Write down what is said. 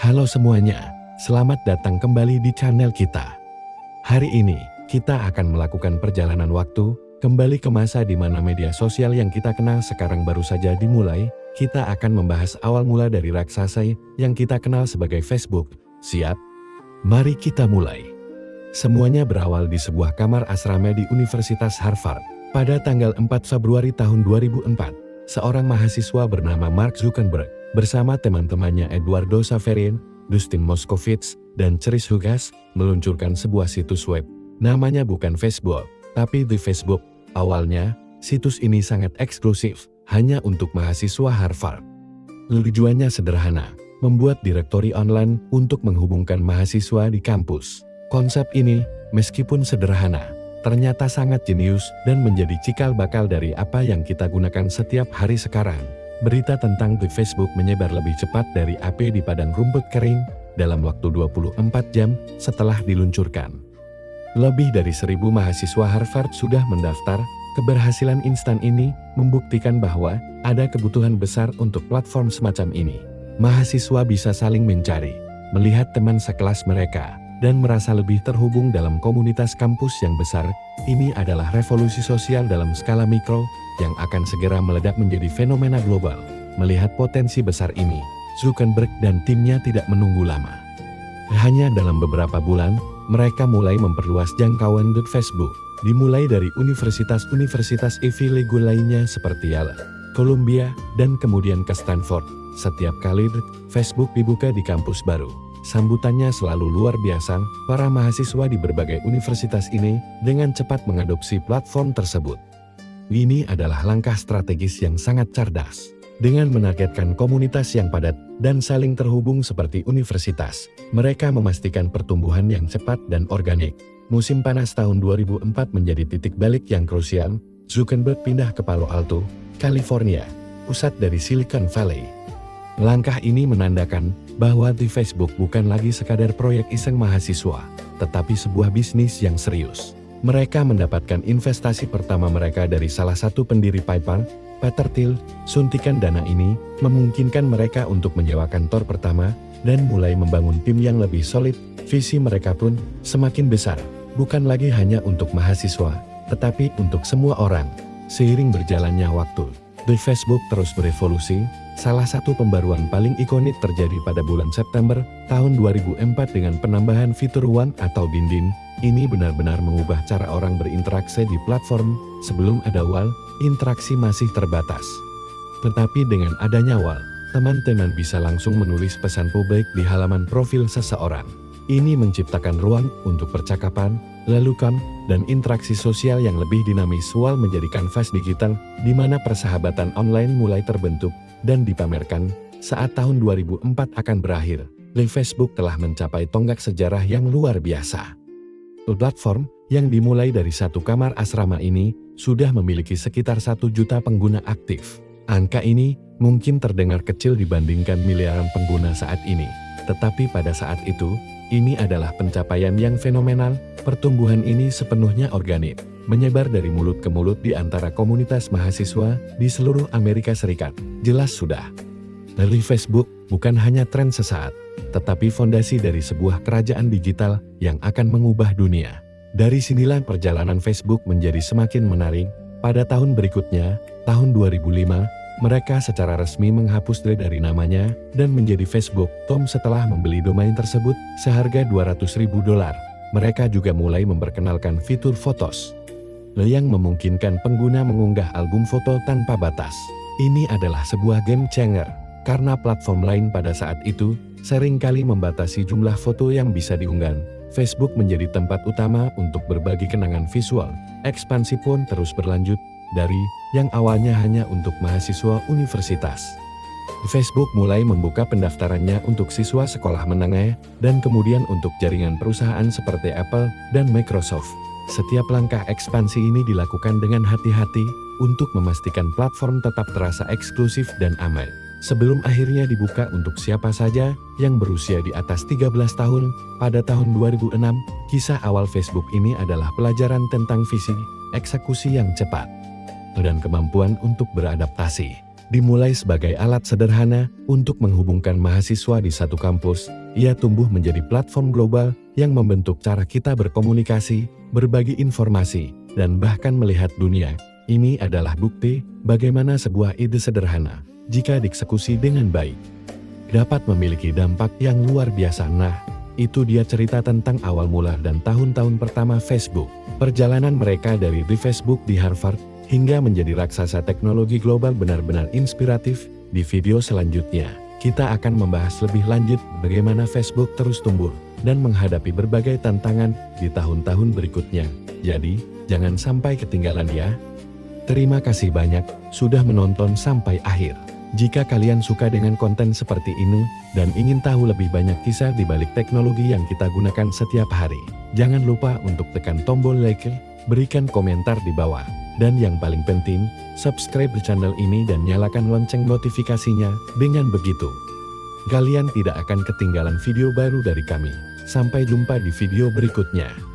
Halo semuanya, selamat datang kembali di channel kita. Hari ini, kita akan melakukan perjalanan waktu, kembali ke masa di mana media sosial yang kita kenal sekarang baru saja dimulai. Kita akan membahas awal mula dari raksasa yang kita kenal sebagai Facebook. Siap? Mari kita mulai. Semuanya berawal di sebuah kamar asrama di Universitas Harvard. Pada tanggal 4 Februari tahun 2004, seorang mahasiswa bernama Mark Zuckerberg bersama teman-temannya Eduardo Saverin, Dustin Moskovitz, dan Chris Hugas meluncurkan sebuah situs web. Namanya bukan Facebook, tapi The Facebook. Awalnya, situs ini sangat eksklusif, hanya untuk mahasiswa Harvard. Tujuannya sederhana, membuat direktori online untuk menghubungkan mahasiswa di kampus. Konsep ini, meskipun sederhana, ternyata sangat jenius dan menjadi cikal bakal dari apa yang kita gunakan setiap hari sekarang. Berita tentang The Facebook menyebar lebih cepat dari api di padang rumput kering dalam waktu 24 jam setelah diluncurkan. Lebih dari 1.000 mahasiswa Harvard sudah mendaftar. Keberhasilan instan ini membuktikan bahwa ada kebutuhan besar untuk platform semacam ini. Mahasiswa bisa saling mencari, melihat teman sekelas mereka, dan merasa lebih terhubung dalam komunitas kampus yang besar. Ini adalah revolusi sosial dalam skala mikro yang akan segera meledak menjadi fenomena global. Melihat potensi besar ini, Zuckerberg dan timnya tidak menunggu lama. Hanya dalam beberapa bulan, mereka mulai memperluas jangkauan The Facebook. Dimulai dari universitas-universitas Ivy League lainnya seperti Yale, Columbia, dan kemudian ke Stanford. Setiap kali Facebook dibuka di kampus baru, sambutannya selalu luar biasa. Para mahasiswa di berbagai universitas ini dengan cepat mengadopsi platform tersebut. Ini adalah langkah strategis yang sangat cerdas. Dengan menargetkan komunitas yang padat dan saling terhubung seperti universitas, mereka memastikan pertumbuhan yang cepat dan organik. Musim panas tahun 2004 menjadi titik balik yang krusial. Zuckerberg pindah ke Palo Alto, California, pusat dari Silicon Valley. Langkah ini menandakan bahwa The Facebook bukan lagi sekadar proyek iseng mahasiswa, tetapi sebuah bisnis yang serius. Mereka mendapatkan investasi pertama mereka dari salah satu pendiri PayPal, Peter Thiel. Suntikan dana ini memungkinkan mereka untuk menyewa kantor pertama dan mulai membangun tim yang lebih solid. Visi mereka pun semakin besar, bukan lagi hanya untuk mahasiswa, tetapi untuk semua orang. Seiring berjalannya waktu, The Facebook terus berevolusi. Salah satu pembaruan paling ikonik terjadi pada bulan September tahun 2004 dengan penambahan fitur One atau dinding. Ini benar-benar mengubah cara orang berinteraksi di platform. Sebelum ada wall, interaksi masih terbatas. Tetapi dengan adanya wall, teman-teman bisa langsung menulis pesan publik di halaman profil seseorang. Ini menciptakan ruang untuk percakapan, lelucon, dan interaksi sosial yang lebih dinamis. Wall menjadi kanvas digital di mana persahabatan online mulai terbentuk dan dipamerkan. Saat tahun 2004 akan berakhir, The Facebook telah mencapai tonggak sejarah yang luar biasa. Platform yang dimulai dari satu kamar asrama ini sudah memiliki sekitar 1 juta pengguna aktif. Angka ini mungkin terdengar kecil dibandingkan miliaran pengguna saat ini, tetapi pada saat itu, ini adalah pencapaian yang fenomenal. Pertumbuhan ini sepenuhnya organik, menyebar dari mulut ke mulut di antara komunitas mahasiswa di seluruh Amerika Serikat. Jelas sudah, dari Facebook bukan hanya tren sesaat, tetapi fondasi dari sebuah kerajaan digital yang akan mengubah dunia. Dari sinilah perjalanan Facebook menjadi semakin menarik. Pada tahun berikutnya, tahun 2005, mereka secara resmi menghapus dari namanya dan menjadi Facebook.com setelah membeli domain tersebut seharga $200.000. Mereka juga mulai memperkenalkan fitur Photos yang memungkinkan pengguna mengunggah album foto tanpa batas. Ini adalah sebuah game changer, karena platform lain pada saat itu seringkali membatasi jumlah foto yang bisa diunggah. Facebook menjadi tempat utama untuk berbagi kenangan visual. Ekspansi pun terus berlanjut, dari yang awalnya hanya untuk mahasiswa universitas. Facebook mulai membuka pendaftarannya untuk siswa sekolah menengah dan kemudian untuk jaringan perusahaan seperti Apple dan Microsoft. Setiap langkah ekspansi ini dilakukan dengan hati-hati untuk memastikan platform tetap terasa eksklusif dan aman. Sebelum akhirnya dibuka untuk siapa saja yang berusia di atas 13 tahun, pada tahun 2006, kisah awal Facebook ini adalah pelajaran tentang visi, eksekusi yang cepat, dan kemampuan untuk beradaptasi. Dimulai sebagai alat sederhana untuk menghubungkan mahasiswa di satu kampus, ia tumbuh menjadi platform global yang membentuk cara kita berkomunikasi, berbagi informasi, dan bahkan melihat dunia. Ini adalah bukti bagaimana sebuah ide sederhana, jika dieksekusi dengan baik, dapat memiliki dampak yang luar biasa. Nah, itu dia cerita tentang awal mula dan tahun-tahun pertama Facebook. Perjalanan mereka dari di Facebook di Harvard hingga menjadi raksasa teknologi global benar-benar inspiratif. Di video selanjutnya, kita akan membahas lebih lanjut bagaimana Facebook terus tumbuh dan menghadapi berbagai tantangan di tahun-tahun berikutnya. Jadi, jangan sampai ketinggalan ya. Terima kasih banyak sudah menonton sampai akhir. Jika kalian suka dengan konten seperti ini dan ingin tahu lebih banyak kisah di balik teknologi yang kita gunakan setiap hari, jangan lupa untuk tekan tombol like, berikan komentar di bawah, dan yang paling penting, subscribe channel ini dan nyalakan lonceng notifikasinya. Dengan begitu, kalian tidak akan ketinggalan video baru dari kami. Sampai jumpa di video berikutnya.